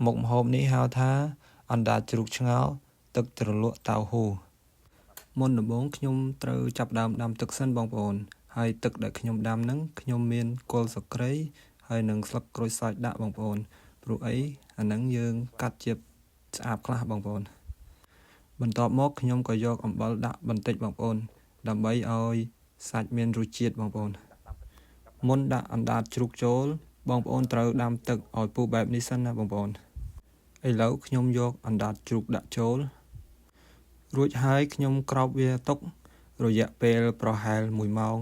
មុខម្ហូបនេះហៅថាអណ្ដាតជ្រូកឆ្ងោរទឹកជ្រលក់តៅហ៊ូមុនដំបូងខ្ញុំត្រូវចាប់ដើមដាំទឹកសិនបងប្អូនហើយទឹកដែលខ្ញុំដាំហ្នឹងខ្ញុំមានគល់ស្លឹកគ្រៃហើយនិងស្លឹកក្រូចសើចដាក់បងប្អូនព្រោះអីអាហ្នឹងយើងកាត់ជាស្អាតខ្លះបងប្អូនបន្ទាប់មកខ្ញុំក៏យកអំបិលដាក់បន្តិចបងប្អូនដើម្បីឲ្យសាច់មានរសជាតិបងប្អូនមុនដាក់អណ្ដាតជ្រូកចូលបងប្អូនត្រូវដាំទឹកឲ្យពុះបែបនេះសិនណាបងប្អូនឥឡូវខ្ញុំយកអណ្ដាតជ្រូកដាក់ចូលរួចហើយខ្ញុំក្រោបវាទុករយៈពេលប្រហែល1ម៉ោង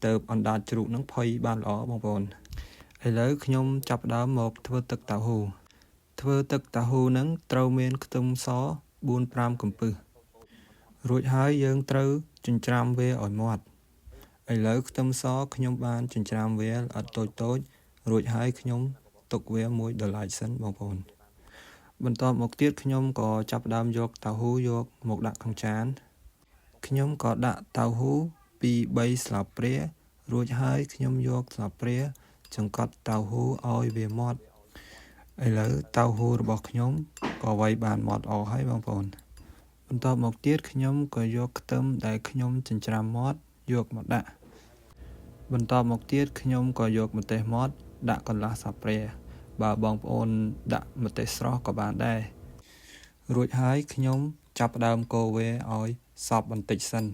ទើបអណ្ដាតជ្រូកនឹងផុយបានល្អបងប្អូនឥឡូវខ្ញុំចាប់ផ្ដើមមកធ្វើទឹកតៅហ៊ូនឹងត្រូវមានខ្ទឹមស 4-5 កំពឹសរួចហើយយើងត្រូវចិញ្ច្រាំវាឲ្យម៉ត់ឥឡូវខ្ទឹមសខ្ញុំបានចិញ្ច្រាំវាល្អិតតូចរួចហើយខ្ញុំទុកវាមួយដុល្លារសិនបងប្អូនបន្ទាប់មកទៀតខ្ញុំក៏ចាប់ផ្ដើមយកតៅហ៊ូយកមកដាក់ក្នុងចានខ្ញុំក៏ដាក់តៅហ៊ូ 2-3 ស្លាបព្រារួចហើយខ្ញុំយកស្លាបព្រាចង្កត់តៅហ៊ូឲ្យវាម៉ត់ឥឡូវតៅហ៊ូរបស់ខ្ញុំក៏វៃបានម៉ត់អស់ហើយបងប្អូនបន្ទាប់មកទៀតខ្ញុំក៏យកខ្ទឹមដែលខ្ញុំចិញ្ច្រាំម៉ត់យកមកដាក់បន្ទាប់មកទៀតខ្ញុំក៏យកម្ទេសម៉ត់ដាក់កន្លះស្លាបព្រាបើបងប្អូនដាក់ម្ទេសស្រស់ក៏បានដែររួចហើយខ្ញុំចាប់ផ្ដើមកូរវាឲ្យសព្វបន្តិចសិន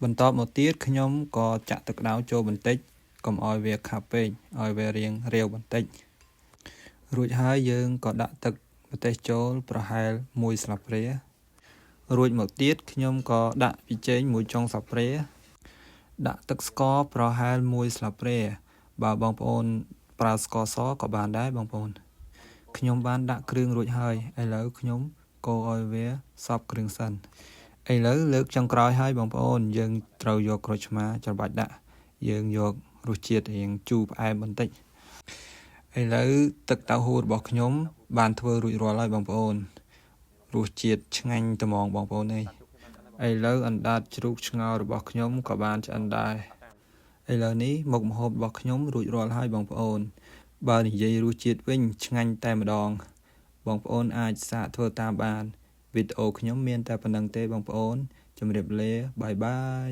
បន្ទាប់មកទៀតខ្ញុំក៏ចាក់ទឹកក្តៅចូលបន្តិចកុំឲ្យវាខាប់ពេកឲ្យវារាងរាវបន្តិចរួចហើយយើងក៏ដាក់ទឹកម្ទេសចូលប្រហែល1ស្លាបព្រារួចមកទៀតខ្ញុំក៏ដាក់ប៊ីចេង1ចុងស្លាបព្រាដាក់ទឹកស្ករប្រហែល1ស្លាបព្រាបើបងប្អូនប្រើស្ករសក៏បានដែរបងប្អូនខ្ញុំបានដាក់គ្រឿងរួចហើយឥឡូវខ្ញុំកូរឲ្យវាសព្វគ្រឿងសិនឥឡូវលើកចុងក្រោយហើយបងប្អូនយើងត្រូវយកក្រូចឆ្មាច្របាច់ដាក់យើងយករសជាតិរៀងជូរផ្អែមបន្តិចឥឡូវទឹកតៅហ៊ូរបស់ខ្ញុំបានធ្វើរួចរាល់ហើយបងប្អូនរសជាតិឆ្ងាញ់ត្មងបងប្អូនឥឡូវអណ្ដាតជ្រូកឆ្ងោររបស់ខ្ញុំក៏បានឆ្អិនដែរឥឡូវនេះមុខម្ហូបរបស់ខ្ញុំរួចរាល់ហើយបងប្អូនបើនិយាយរសជាតិវិញឆ្ងាញ់តែម្ដងបងប្អូនអាចសាកធ្វើតាមបានវីដេអូខ្ញុំមានតែប៉ុណ្្នឹងទេបងប្អូនជម្រាបលាបាយបាយ